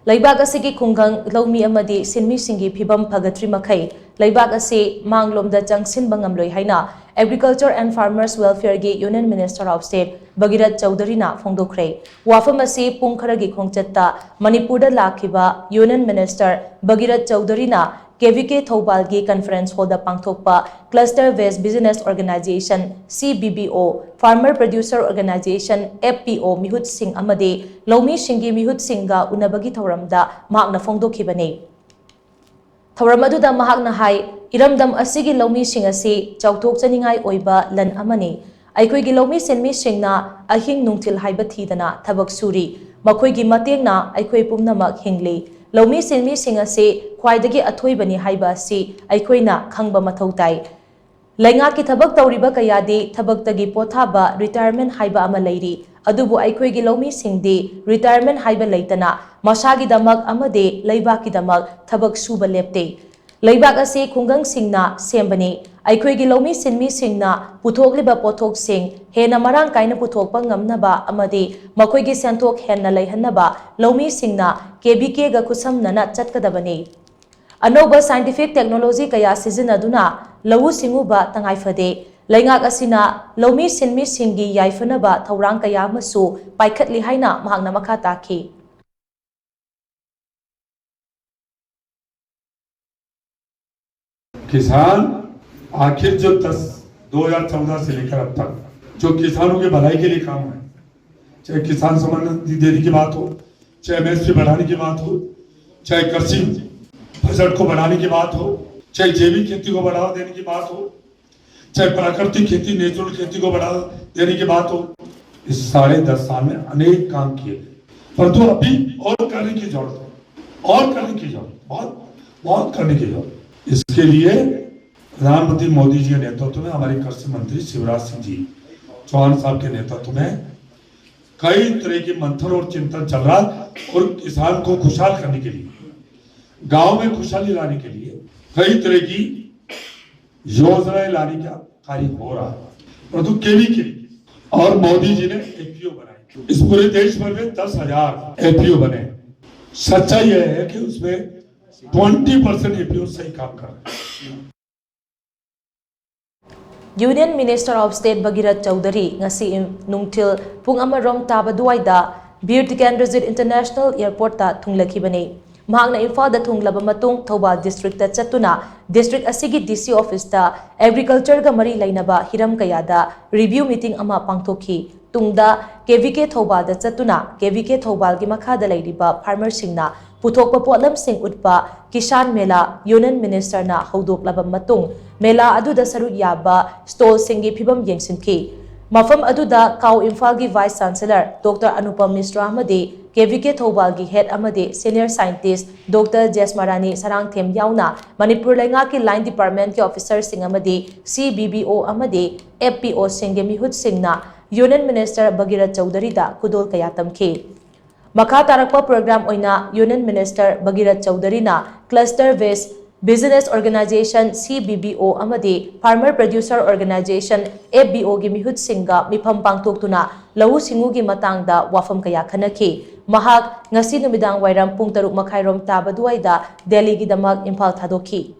Laibak asigi khunggang laumi amadi sinmi singi phibam phagatri makhai laibak ase manglomda changsin bangamloi haina Agriculture and Farmers Welfare gi Union Minister of State Bhagirat Chaudhary na phongdokhrei wafam ase pung kharagi khongchatta Manipurda lakhiba Union Minister Bhagirat Chaudhary na KVK Thoubal gi conference hall da pangthokpa Cluster Based Business Organization CBBO Farmer Producer Organization FPO mihut sing amade laumi singi mihut singa unabagi thoramda mahakna phongdokhibane thoram aduda mahakna hai iramdam asigi laumi sing ase chauthok chaningai oiba lan amani aikoi gi laumi senmi singna ahing nungthil haiba thidana thabak suri makhoi gi matengna aikoi pumnamak hingli laumi senmi sing ase khwaidagi athoibani haiba si aikoina khangba mathau tai lainga ki thabak tawriba kayadi thabaktagi pothaba retirement haiba ama leiri adubu aikoigi laumi singdi retirement haiba leitana masagi damak amade leibaki damak thabak suba lepte leibak ase khungang singna sembani aikoigi laumi sinmi singna puthokliba pothok sing hena marang kaina puthokpa ngamnaba amade makoigi senthok henna leihannaba laumi singna KBK ga khusamnana chatkadabani Anoba scientific technology kaya sizinaduna lawu singuba tangaifade laingak asina laumi sinmi singi yaifanaba thaurang kaya masu paikhatli haina mahakna makha takhi किसान आखिर जो 2014 से लेकर अब तक जो किसानों के भलाई के लिए काम है, चाहे किसान सम्मान निधि देने की बात हो, चाहे MSP बढ़ाने की बात हो, चाहे कृषि बजट को बढ़ाने की बात हो, चाहे जैविक खेती को बढ़ावा देने की बात हो, चाहे प्राकृतिक खेती नेचुरल खेती को बढ़ावा देने की बात हो, इस 10.5 साल में अनेक काम किए गए, परंतु अभी और करने की जरूरत है, और करने की जरूरत, बहुत करने की जरूरत। इसके लिए प्रधानमंत्री मोदी जी के नेतृत्व में हमारे कृषि मंत्री शिवराज सिंह जी चौहान साहब के नेतृत्व में कई तरह के मंथन और चिंतन चल रहा और किसान को खुशहाल करने के लिए, गांव में खुशहाली लाने के लिए कई तरह की योजनाएं लाने का कार्य हो रहा है, परंतु केवीके और मोदी जी ने एपीओ बनाए। इस पूरे देश भर में 10,000 एपीओ बने। सच्चाई यह है कि उसमें 20% एपीओ सही काम कर रहे हैं। Union Minister of State Bhagirat Chaudhary ngasi nungthil pung amarom tabaduaida Bir Tikendrajit International Airport ta thunglakibani mahakna Imphal da thunglaba matung Thoubal district ta chatuna district asigi DC office ta agriculture ga mari lainaba hiram kayada review meeting ama pangthokhi tungda KVK Thoubal da chatuna KVK Thoubal gi makha da leiriba farmer singna puthokpa potlam sing utpa kisan mela Union Minister na haudoklaba matung mela aduda saruk yaba stall singi phibam yengsinki mafam aduda Kaw Imphal gi Vice Chancellor Dr. Anupam Misra amade KVK Thoubal gi head amade senior scientist Dr. Jesmarani Sarangthem yauna Manipur lainga ki line department ki officer sing amade CBBO amade FPO singi mihut singna Union Minister Bhagirat Chaudhary da kudol kaya tamki Makha tarakpa program oina Union Minister Bhagirat Chaudhary na Cluster Based Business Organization CBBO amadi Farmer Producer Organization FBO gi mihut singa mifam pangthoktuna lahu singu gi matangda wafam kaya khanaki mahak ngasi numidang wairam pung 6 makhairom tabaduaida Delhi gi damak Imphal thadokhi